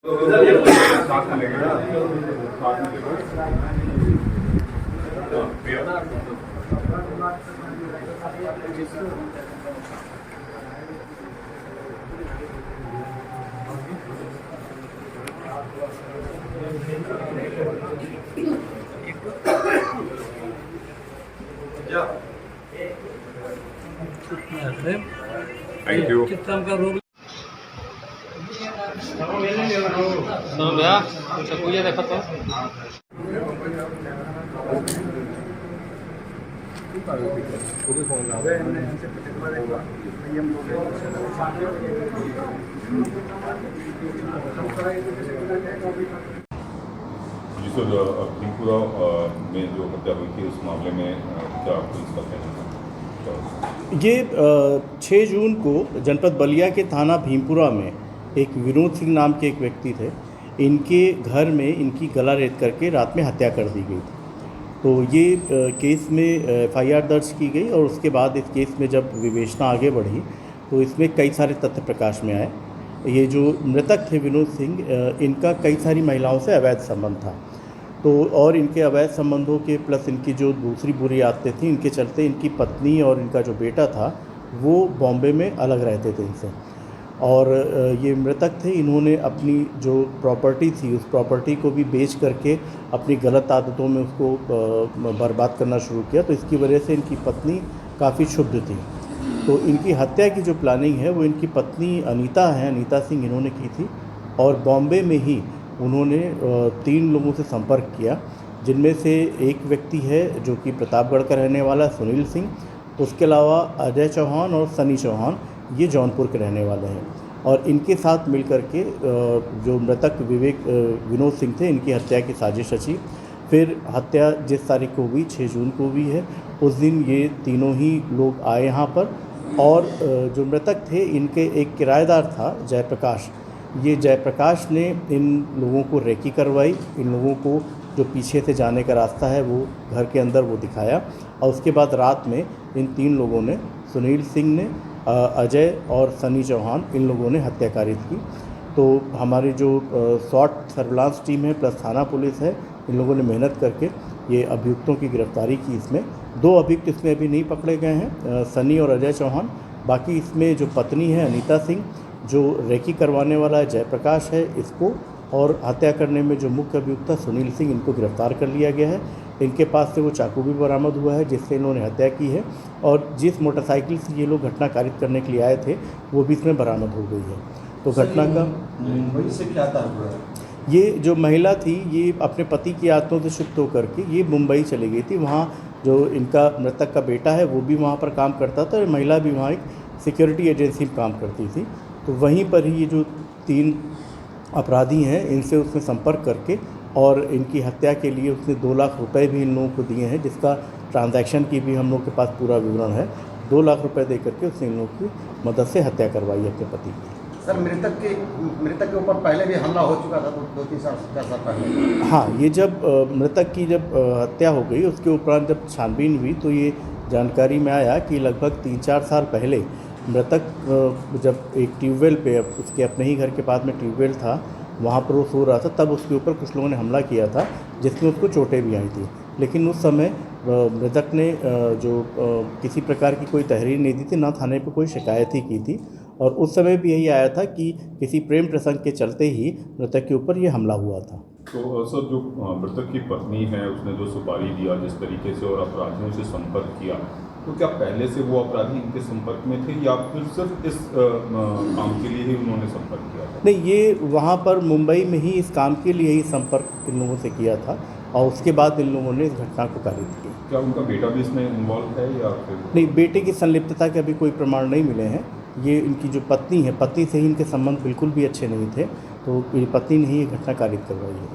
Thank you. देखा तो जी sir, Bhimpura में जो हत्या हुई थी उस मामले में क्या पुलिस का कहना है? ये 6 जून को जनपद बलिया के थाना भीमपुरा में एक विनोद सिंह नाम के एक व्यक्ति थे। इनके घर में इनकी गला रेत करके रात में हत्या कर दी गई थी। तो ये केस में FIR दर्ज की गई और उसके बाद इस केस में जब विवेचना आगे बढ़ी तो इसमें कई सारे तथ्य प्रकाश में आए। ये जो मृतक थे विनोद सिंह, इनका कई सारी महिलाओं से अवैध संबंध था। तो और इनके अवैध संबंधों के प्लस इनकी जो दूसरी बुरी आदतें थी, इनके चलते इनकी पत्नी और इनका जो बेटा था वो बॉम्बे में अलग रहते थे इनसे। और ये मृतक थे, इन्होंने अपनी जो प्रॉपर्टी थी उस प्रॉपर्टी को भी बेच करके अपनी गलत आदतों में उसको बर्बाद करना शुरू किया। तो इसकी वजह से इनकी पत्नी काफ़ी क्षुब्ध थी। तो इनकी हत्या की जो प्लानिंग है वो इनकी पत्नी अनीता है, अनीता सिंह, इन्होंने की थी। और बॉम्बे में ही उन्होंने 3 लोगों से संपर्क किया, जिनमें से एक व्यक्ति है जो कि प्रतापगढ़ का रहने वाला सुनील सिंह, उसके अलावा अजय चौहान और सनी चौहान, ये जौनपुर के रहने वाले हैं। और इनके साथ मिलकर के जो मृतक विनोद सिंह थे, इनकी हत्या की साजिश रची। फिर हत्या जिस तारीख को हुई 6 जून को हुई है, उस दिन ये तीनों ही लोग आए यहाँ पर। और जो मृतक थे इनके एक किराएदार था जयप्रकाश, ये जयप्रकाश ने इन लोगों को रेकी करवाई। इन लोगों को जो पीछे से जाने का रास्ता है वो घर के अंदर वो दिखाया। और उसके बाद रात में इन 3 लोगों ने, सुनील सिंह ने, अजय और सनी चौहान, इन लोगों ने हत्या कारित की। तो हमारी जो SWAT सर्विलांस टीम है प्लस थाना पुलिस है, इन लोगों ने मेहनत करके ये अभियुक्तों की गिरफ्तारी की। इसमें 2 अभियुक्त इसमें अभी नहीं पकड़े गए हैं, सनी और अजय चौहान। बाकी इसमें जो पत्नी है अनीता सिंह, जो रेकी करवाने वाला है जयप्रकाश है, इसको, और हत्या करने में जो मुख्य अभियुक्त था सुनील सिंह, इनको गिरफ्तार कर लिया गया है। इनके पास से वो चाकू भी बरामद हुआ है जिससे इन्होंने हत्या की है। और जिस मोटरसाइकिल से ये लोग घटना कारित करने के लिए आए थे वो भी इसमें बरामद हो गई है। तो घटना का मुंबई से क्या ताल्लुक है? ये जो महिला थी ये अपने पति की आदतों से क्षुब्ध होकर के ये मुंबई चली गई थी। वहाँ जो इनका मृतक का बेटा है वो भी वहाँ पर काम करता था और महिला भी वहाँ एक सिक्योरिटी एजेंसी में काम करती थी। तो वहीं पर ही ये जो 3 अपराधी हैं इनसे उसने संपर्क करके और इनकी हत्या के लिए उसने 2 लाख रुपए भी इन लोगों को दिए हैं, जिसका ट्रांजैक्शन की भी हम लोग के पास पूरा विवरण है। 2 लाख रुपए दे करके उसने इन लोगों की मदद से हत्या करवाई अपने पति की। सर, मृतक के ऊपर पहले भी हमला हो चुका था 2-3 साल 4 साल पहले। हाँ, ये जब मृतक की जब हत्या हो गई उसके उपरांत जब छानबीन हुई तो ये जानकारी में आया कि लगभग 3-4 साल पहले मृतक जब एक ट्यूबवेल पे, उसके अपने ही घर के पास में ट्यूबवेल था, वहाँ पर वो सो रहा था, तब उसके ऊपर कुछ लोगों ने हमला किया था जिसमें उसको चोटें भी आई थी। लेकिन उस समय मृतक ने जो किसी प्रकार की कोई तहरीर नहीं दी थी, ना थाने पे कोई शिकायत ही की थी। और उस समय भी यही आया था कि किसी प्रेम प्रसंग के चलते ही मृतक के ऊपर ये हमला हुआ था। तो सर, जो मृतक की पत्नी है उसने जो सुपारी दिया जिस तरीके से और अपराधियों से संपर्क किया, तो क्या पहले से वो अपराधी इनके संपर्क में थे या फिर सिर्फ इस काम के लिए ही उन्होंने संपर्क किया था? नहीं, ये वहाँ पर मुंबई में ही इस काम के लिए ही संपर्क इन लोगों से किया था और उसके बाद इन लोगों ने इस घटना को कारित किया। क्या उनका बेटा भी इसमें इन्वॉल्व है या फिर? नहीं, बेटे की संलिप्तता के अभी कोई प्रमाण नहीं मिले हैं। ये इनकी जो पत्नी है, पत्नी से ही इनके संबंध बिल्कुल भी अच्छे नहीं थे, तो ये पत्नी ने ही ये घटना कारित करवाई है।